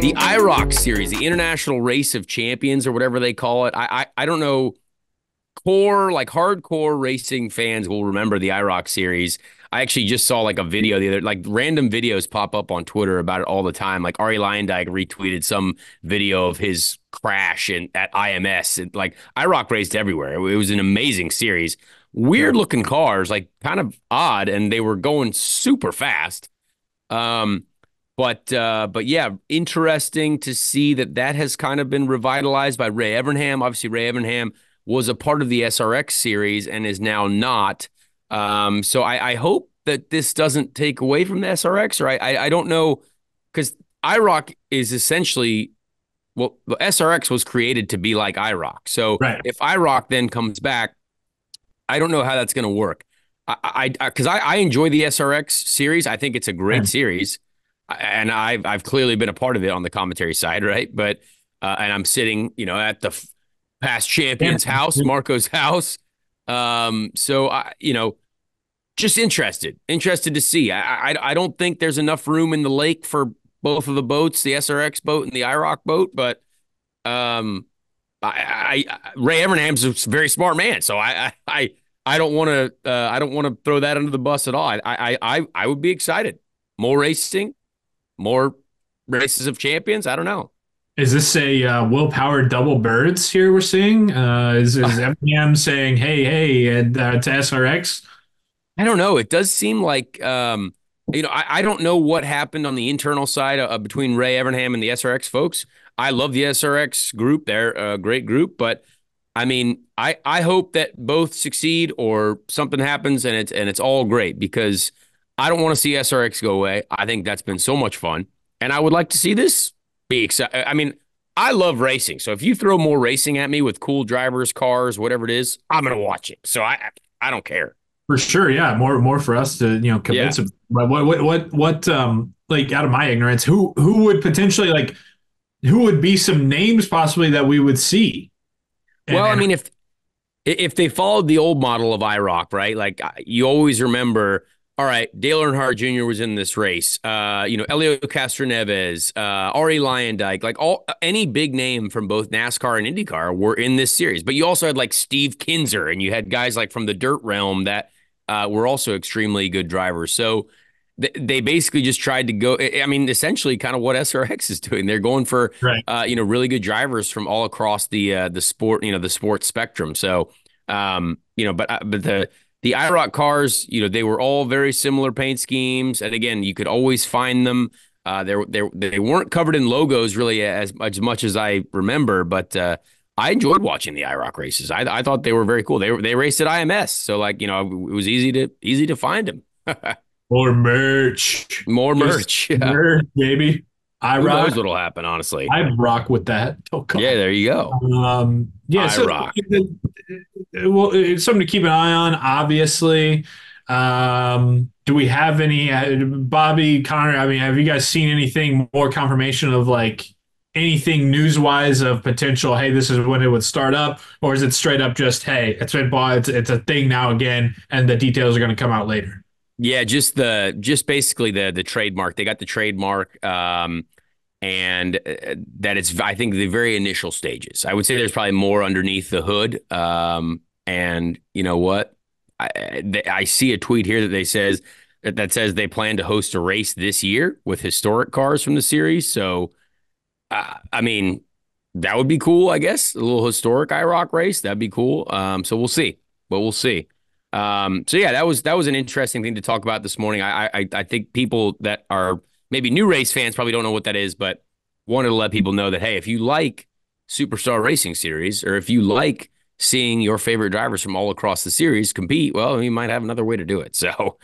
The IROC Series, the International Race of Champions, or whatever they call it. I don't know. Hardcore racing fans will remember the IROC Series. I actually just saw like a video the other, like random videos pop up on Twitter about it all the time. Like Ari Leyendyk retweeted some video of his crash at IMS. And like IROC raced everywhere. It was an amazing series. Weird looking cars, like kind of odd, and they were going super fast. But yeah, interesting to see that has kind of been revitalized by Ray Evernham. Obviously, Ray Evernham was a part of the SRX series and is now not. So I hope that this doesn't take away from the SRX, or I don't know, because IROC is essentially, well, the SRX was created to be like IROC. So if IROC then comes back, I don't know how that's going to work. Because I enjoy the SRX series. I think it's a great series. And I've clearly been a part of it on the commentary side, right? But and I'm sitting, at the past champion's house, Marco's house. So just interested to see. I don't think there's enough room in the lake for both of the boats, the SRX boat and the IROC boat. But Ray Evernham's a very smart man, so I don't want to throw that under the bus at all. I would be excited. More racing. More races of champions? I don't know. Is this a Will Power double birds here we're seeing? Is Evernham saying, hey, to SRX? I don't know. It does seem like, I don't know what happened on the internal side between Ray Evernham and the SRX folks. I love the SRX group. They're a great group. But, I mean, I hope that both succeed or something happens and it's all great, because I don't want to see SRX go away. I think that's been so much fun. And I would like to see this be exciting. I mean, I love racing. So if you throw more racing at me with cool drivers, cars, whatever it is, I'm going to watch it. So I don't care. For sure. Yeah. More for us to, convince them. But what, like, out of my ignorance, who would potentially, who would be some names possibly that we would see? I mean, if they followed the old model of IROC, right? Like, you always remember, all right, Dale Earnhardt Jr. was in this race. Elio Castroneves, Ari Leyendyk, like any big name from both NASCAR and IndyCar were in this series. But you also had like Steve Kinzer, and you had guys like from the dirt realm that were also extremely good drivers. So they basically just tried to go. I mean, essentially, kind of what SRX is doing. They're going for really good drivers from all across the sport, the sports spectrum. So but the IROC cars, they were all very similar paint schemes, and again, you could always find them. They weren't covered in logos really as much as I remember, but I enjoyed watching the IROC races. I thought they were very cool. They raced at IMS, so it was easy to find them. More merch, yeah. Merch, baby. Who knows what'll happen? Honestly, I rock with that. Oh, yeah, there you go. IROC. Well, it's something to keep an eye on, obviously. Do we have any, Bobby, Connor? I mean, have you guys seen anything more confirmation of anything news-wise of potential? Hey, this is when it would start up, or is it straight up just, hey, it's been bought, it's a thing now again, and the details are going to come out later? Yeah, just basically the trademark. They got the trademark. And that it's, I think, the very initial stages. I would say there's probably more underneath the hood. And you know what? I see a tweet here that says they plan to host a race this year with historic cars from the series. So, I mean, that would be cool, I guess. A little historic IROC race. That'd be cool. So we'll see. But we'll see. So yeah, that was an interesting thing to talk about this morning. I think people that are maybe new race fans probably don't know what that is, but wanted to let people know that, hey, if you like Superstar Racing Series, or if you like seeing your favorite drivers from all across the series compete, well, you might have another way to do it. So